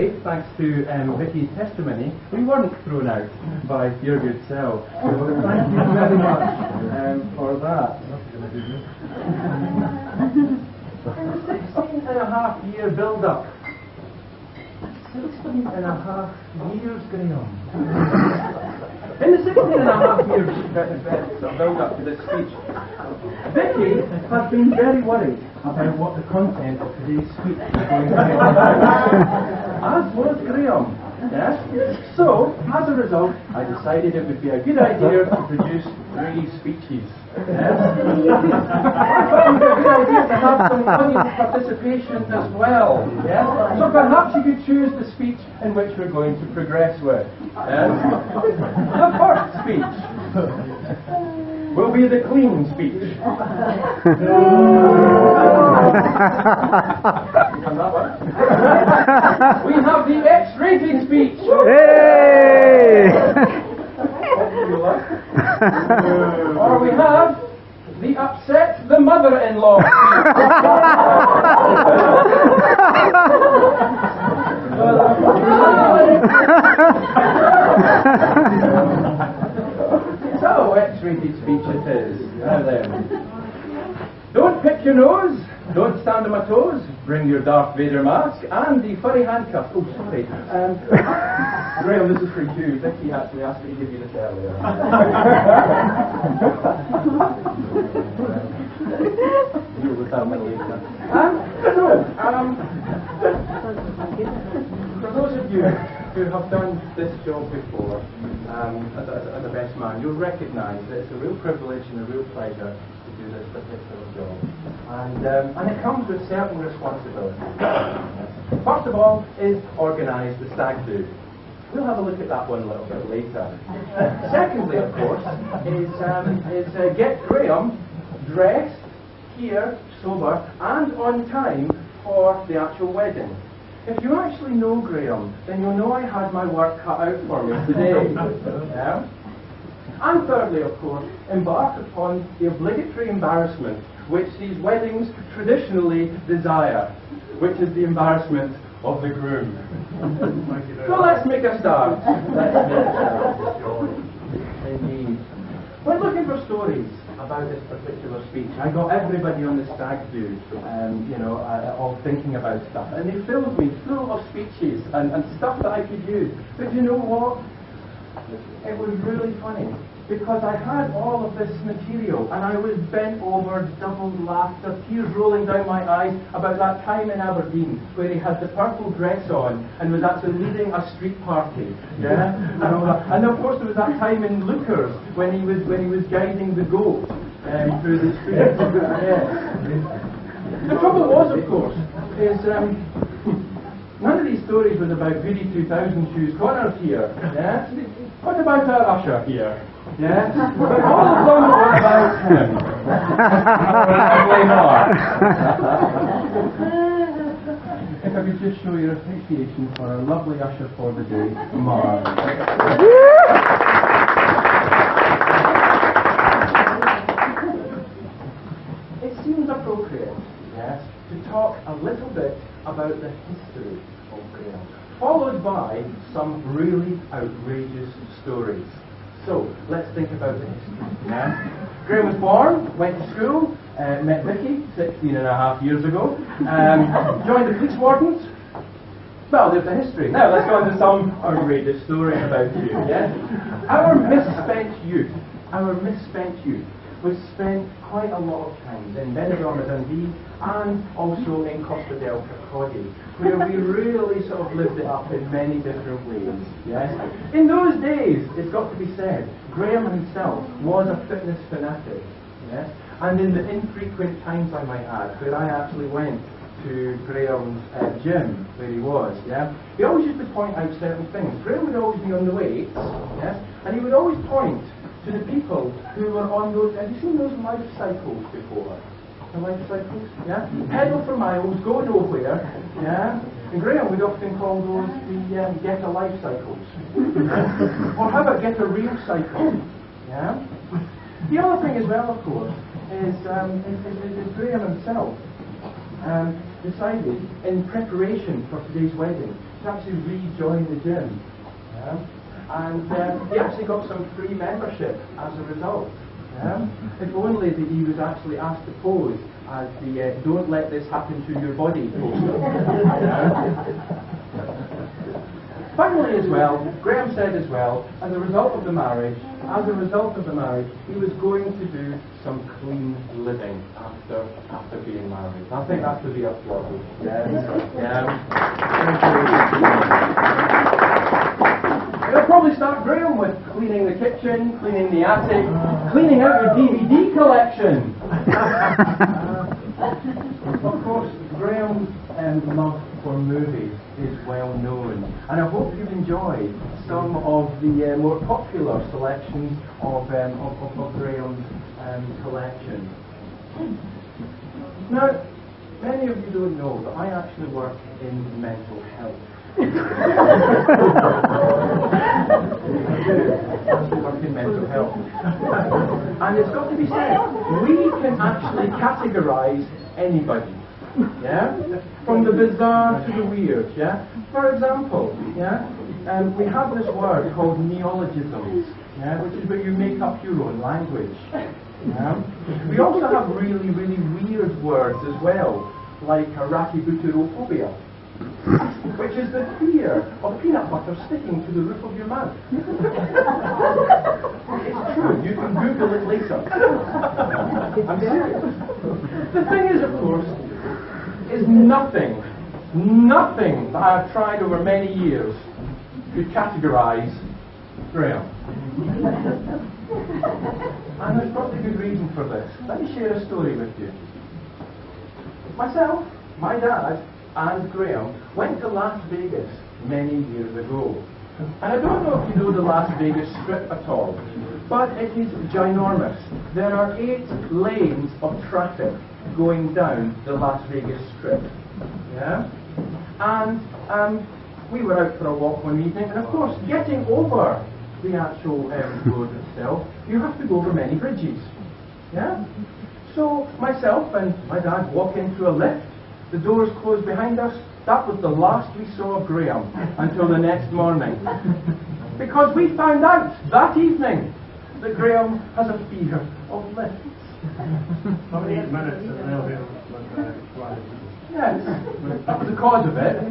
Thanks to Vicky's testimony, we weren't thrown out by your good self. So thank you very much for that. And the 16.5-year build-up. 16.5 years, Graham. In the 16.5 years build-up to this speech, Vicky has been very worried about what the content of today's speech is going to be as was Graham. Yes? So, as a result, I decided it would be a good idea to produce 3 speeches. Yes? I thought it would be a good idea to have some audience participation as well. Yes? So perhaps you could choose the speech in which we're going to progress with. Yes? The first speech will be the clean speech. We have the X-rated speech. Hey! Or we have the upset the mother-in-law speech. So, X-rated speech it is. Now then. Don't pick your nose, don't stand on my toes, bring your Darth Vader mask and the furry handcuff. Oh, sorry. Graham, this is for you. Vicky actually asked me to give you this earlier. Deal with that one later. For those of you who have done this job before, as a best man, you'll recognise that it's a real privilege and a real pleasure to do this particular job. And it comes with certain responsibilities. First of all is organise the stag do. We'll have a look at that one a little bit later. Secondly, of course, is get Graham dressed, here, sober, and on time for the actual wedding. If you actually know Graham, then you'll know I had my work cut out for me today. Yeah? And thirdly, of course, embark upon the obligatory embarrassment which these weddings traditionally desire, which is the embarrassment of the groom. So let's make a start. Indeed. When looking for stories about this particular speech, I got everybody on the stag do, all thinking about stuff, and they filled me full of speeches and stuff that I could use. But you know what? It was really funny, because I had all of this material and I was bent over, double laughter, tears rolling down my eyes about that time in Aberdeen where he had the purple dress on and was actually leading a street party. Yeah? And of course there was that time in Lookers when he was guiding the goat through the street. The trouble was, of course, is none of these stories was about Goody 2000 Shoes Connors here. Yeah? What about our usher here? Yeah? All of them were about him. If I could just show your appreciation for our lovely usher for the day, Mark. It seems appropriate, yes, to talk a little bit about the history of Graham, followed by some really outrageous stories. So, let's think about the history. Yeah? Graham was born, went to school, met Vicky 16.5 years ago, joined the police wardens. Well, there's the history. Now, let's go on to some outrageous stories about you. Yeah? Our misspent youth was spent quite a lot of times in Benidorm, Dundee, and also in Costa del Kirkcaldy, where we really sort of lived it up in many different ways. Yes? In those days, it's got to be said, Graham himself was a fitness fanatic. Yes? And in the infrequent times, I might add, where I actually went to Graham's gym, where he was, yeah? He always used to point out certain things. Graham would always be on the weights, yes? And he would always point to the people who were on those, have you seen those life cycles before? The life cycles, yeah? Pedal for miles, go nowhere, yeah? And Graham would often call those the get a life cycles. Or how about get a real cycle, yeah? The other thing as well, of course, is Graham himself decided, in preparation for today's wedding, to actually rejoin the gym. Yeah? And he actually got some free membership as a result. Yeah? If only that he was actually asked to pose as the "Don't let this happen to your body" poster. Yeah? Finally, as well, Graham said as well, as a result of the marriage, he was going to do some clean living after being married. I think that's to be applauded. Yes. He'll probably start Graham with cleaning the kitchen, cleaning the attic, cleaning out your DVD collection. Of course, Graham's love for movies is well known, and I hope you've enjoyed some of the more popular selections of Graham's collection. Now, many of you don't know that I actually work in mental health. I work in mental health. And it's got to be said, we can actually categorize anybody. Yeah? From the bizarre to the weird, yeah? For example, yeah? We have this word called neologisms, yeah? Which is where you make up your own language. Yeah? We also have really, really weird words as well, like arachibutyrophobia, which is the fear of peanut butter sticking to the roof of your mouth. It's true, you can Google it later. I'm serious. The thing is, of course, is nothing that I have tried over many years could categorize Graham. And there's probably a good reason for this. Let me share a story with you. Myself, my dad, and Graham went to Las Vegas many years ago. And I don't know if you know the Las Vegas Strip at all, but it is ginormous. There are 8 lanes of traffic going down the Las Vegas Strip. Yeah? And we were out for a walk one evening, and of course, getting over the actual road itself, you have to go over many bridges. Yeah? So myself and my dad walk into a lift. The doors closed behind us. That was the last we saw of Graham until the next morning. Because we found out that evening that Graham has a fear of lifts. How many minutes in an elevator Yes, that was the cause of it. I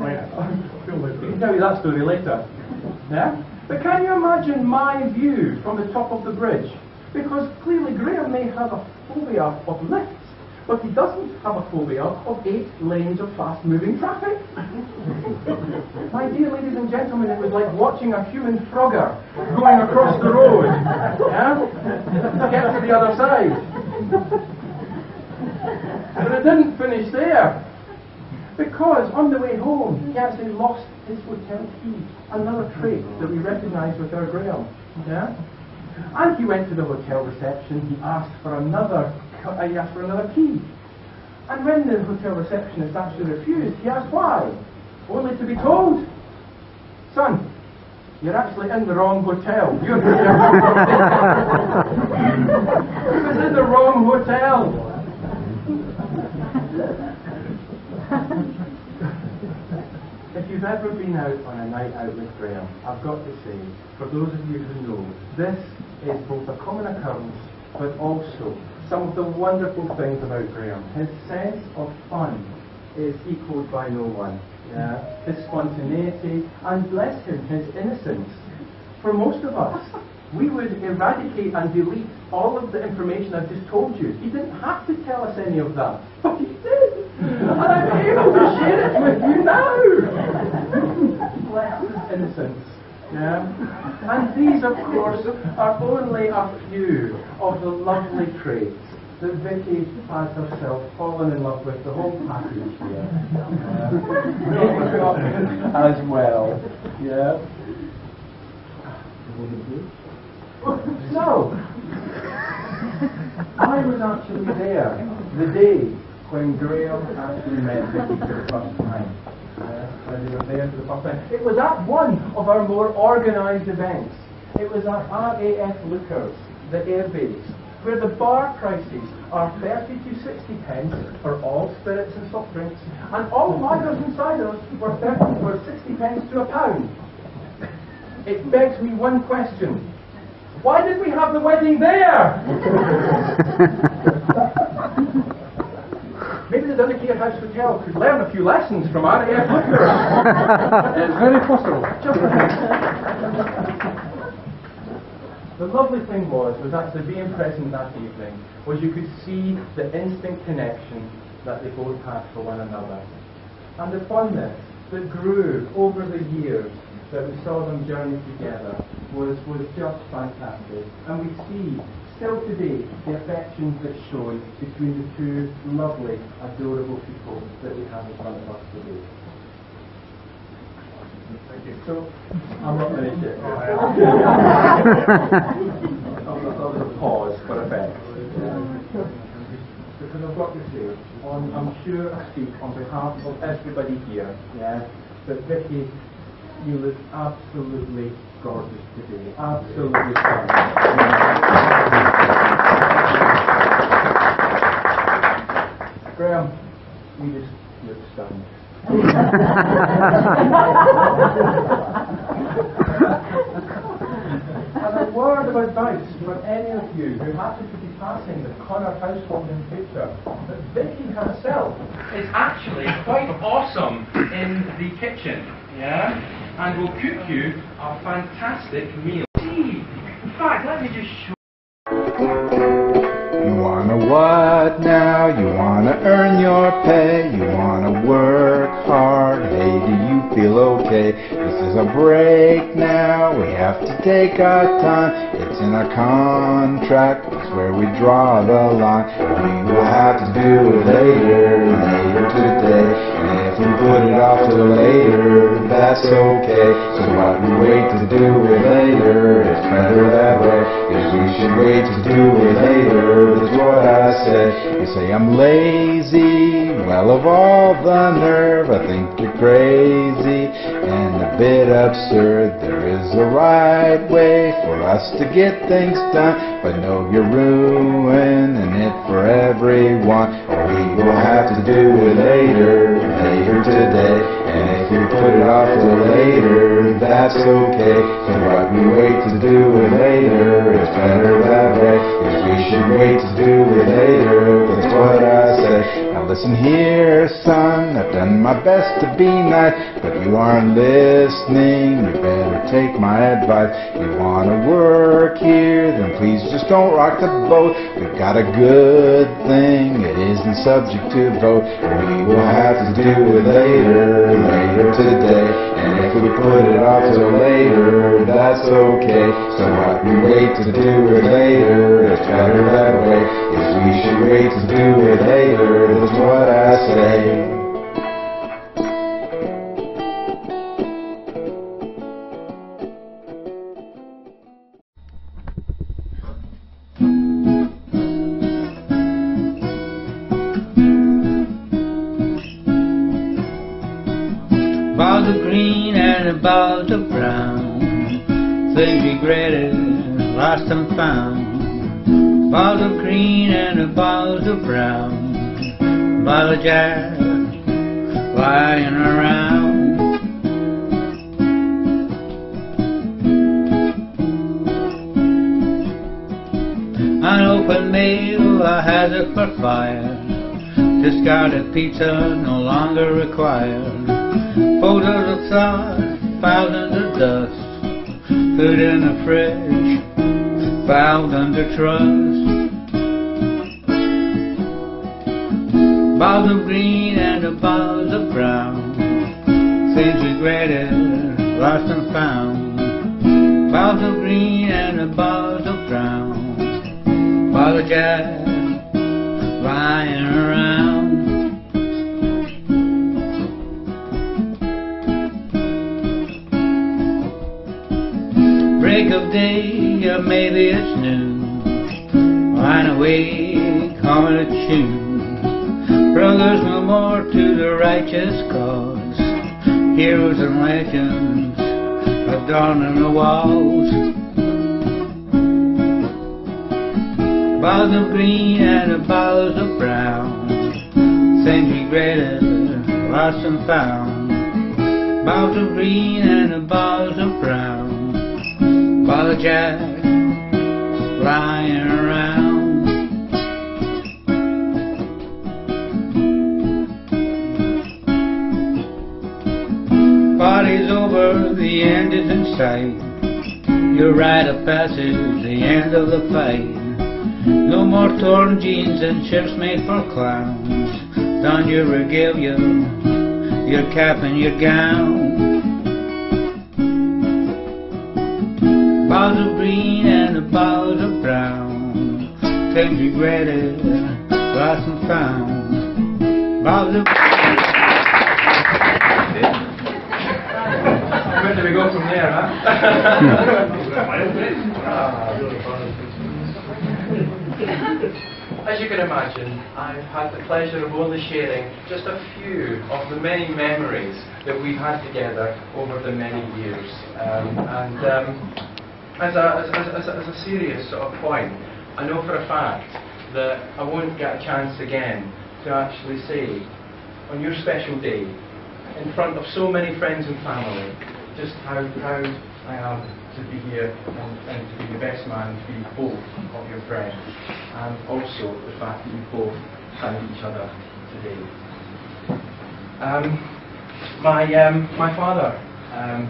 can tell you that story later. Yeah? But can you imagine my view from the top of the bridge? Because clearly Graham may have a phobia of lifts, but he doesn't have a phobia of 8 lanes of fast-moving traffic. My dear ladies and gentlemen, it was like watching a human Frogger going across the road, yeah, to get to the other side. But it didn't finish there, because on the way home, he actually lost his hotel key, another trait that we recognise with our Graham. Yeah? And he went to the hotel reception, he asked for another key. And when the hotel receptionist actually refused, he asked why, only to be told, "Son, you're actually in the wrong hotel. He was in the wrong hotel." If you've ever been out on a night out with Graham, I've got to say, for those of you who know, this is both a common occurrence, but also some of the wonderful things about Graham. His sense of fun is equalled by no one. Yeah? His spontaneity, and bless him, his innocence. For most of us, we would eradicate and delete all of the information I've just told you. He didn't have to tell us any of that, but he did. And I'm able to share it with you now. Bless his innocence. Yeah? And these, of course, are only a few of the lovely traits that Vicky has herself fallen in love with, the whole package here. As well. Yeah? So, I was actually there the day when Graham actually met Vicky for the first time. When they were there for the first time. It was at one of our more organised events. It was at RAF Lookers, the airbase, where the bar prices are 30 to 60 pence for all spirits and soft drinks, and all lagers and ciders were 60 pence to a pound. It begs me one question. Why did we have the wedding there? Maybe the Dunakere House Hotel could learn a few lessons from RAF Liquor. It's very possible. Just the lovely thing was actually being present that evening, was you could see the instant connection that they both had for one another. And the fondness that grew over the years that we saw them journey together was just fantastic. And we see still today the affections that show between the two lovely, adorable people that we have in front of us today. Thank you. So, I'm not finished yet. I'll just pause for effect. Because I've got to say, I'm sure I speak on behalf of everybody here, yeah, that Vicky, you look absolutely gorgeous today. Absolutely stunning. Graham, you just look stunning. And a word of advice for any of you who happen to be passing the Connor household in future, that Vicky herself is actually quite awesome in the kitchen, yeah? And will cook you a fantastic meal. See, in fact, let me just show. You wanna what now? You wanna earn your pay? You wanna work hard? Hey, do you feel okay? This is a break now. We have to take our time. It's in our contract. It's where we draw the line. We will have to do it later today. And if we put it off till later, that's okay. So what we wait to do it later, it's better that way. If we should wait to do it later, that's what I say. You say I'm lazy, well of all the nerve, I think you're crazy and a bit absurd. There is a right way for us to get things done, but no, you're ruining it for everyone. We will have to do it later today. And if we put it off till later, that's okay. So what we wait to do it later, it's better that way. If we should wait to do it later, that's what I say. Now listen here, son, I've done my best to be nice, but you aren't listening, you better take my advice. You wanna work here, then please just don't rock the boat. We've got a good thing, it isn't subject to vote. We will have to do it later today. And if we put it off till later, that's okay. So what we wait to do it later, it's better that way. If we should wait to do it later, that's what I say. Balls of green and balls of brown, things regretted, lost and found. Balls of green and balls of brown, ball of jack lying around. Unopened mail, a hazard for fire. Discarded pizza no longer required. Photos of thought, filed under dust. Food in the fridge, filed under trust. Balls of green and balls of brown, things regretted, lost and found. Balls of green and balls of brown, ball of jack lying around. Break of day, or maybe it's noon, lying awake, humming a tune. Brothers no more to the righteous cause, heroes and legends adorning the walls. boughs of green and the boughs of brown, things regretted, lost and found. Boughs of green and the boughs of brown, boughs of jack lying around. Party's over, the end is in sight. Your rite of passage, the end of the fight. No more torn jeans and shirts made for clowns. Don your regalia, your cap and your gown. Boughs of green and the boughs of brown, things regretted, lost and found. Boughs of Where do we go from there, huh? As you can imagine, I've had the pleasure of only sharing just a few of the many memories that we've had together over the many years. As a serious sort of point, I know for a fact that I won't get a chance again to actually say, on your special day, in front of so many friends and family, just how proud I am to be here and to be the best man to be both of your friends, and also the fact that you both found each other today. My father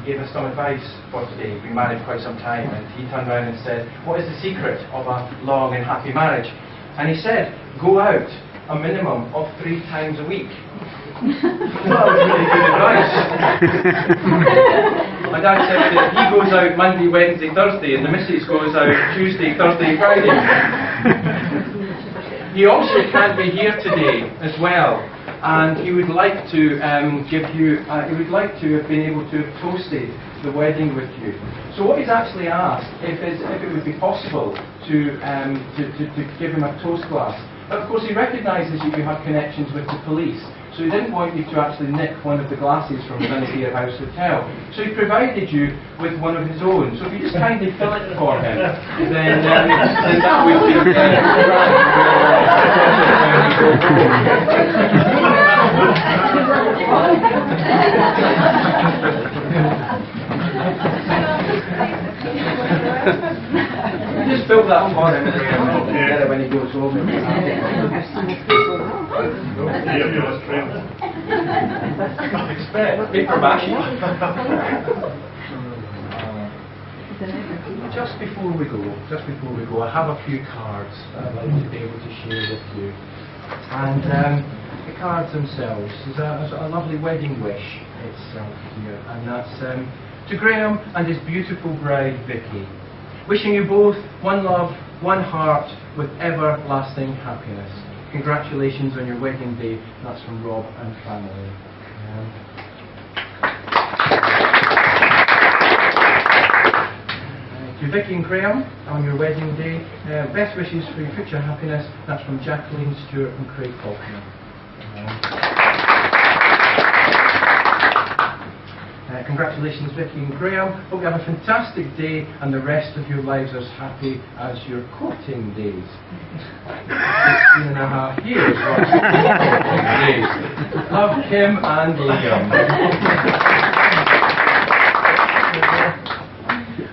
gave us some advice for today. We've been married quite some time, and he turned around and said, "What is the secret of a long and happy marriage?" And he said, "Go out a minimum of 3 times a week." That was really good advice. My dad said that he goes out Monday, Wednesday, Thursday, and the missus goes out Tuesday, Thursday, Friday. He also can't be here today as well, and he would like to he would like to have been able to have toasted the wedding with you. So what he's actually asked if it would be possible to give him a toast glass. Of course, he recognises that you have connections with the police, so he didn't want you to actually nick one of the glasses from the Vinegar House Hotel. So he provided you with one of his own. So if you just kindly fill it for him, then that would be just fill that for him when he goes home. Expect paper bashing. Just before we go, I have a few cards that I'd like to be able to share with you. And the cards themselves, there's a lovely wedding wish itself here, and that's to Graham and his beautiful bride Vicky. Wishing you both one love, one heart, with everlasting happiness. Congratulations on your wedding day. That's from Rob and family. To Vicky and Graham on your wedding day, best wishes for your future happiness. That's from Jacqueline Stewart and Craig Faulkner. Congratulations, Vicky and Graham. Hope you have a fantastic day and the rest of your lives as happy as your courting days. 16.5 years. Love, Kim and Liam.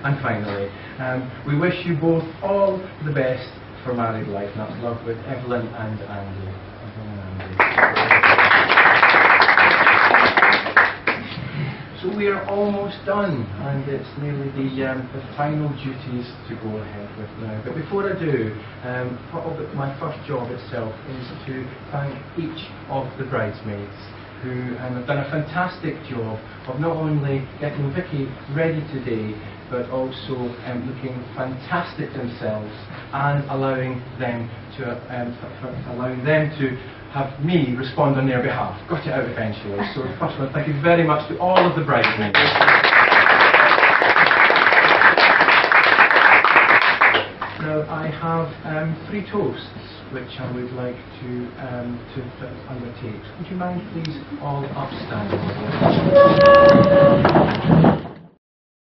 And finally, we wish you both all the best for married life. And that's love with Evelyn and Andy. So we are almost done, and it's nearly the final duties to go ahead with now. But before I do, my first job itself is to thank each of the bridesmaids who have done a fantastic job of not only getting Vicky ready today, but also looking fantastic themselves and allowing them to have me respond on their behalf. Got it out eventually. So first of all, thank you very much to all of the bridesmaids. Now I have 3 toasts which I would like to undertake. Would you mind please all upstand?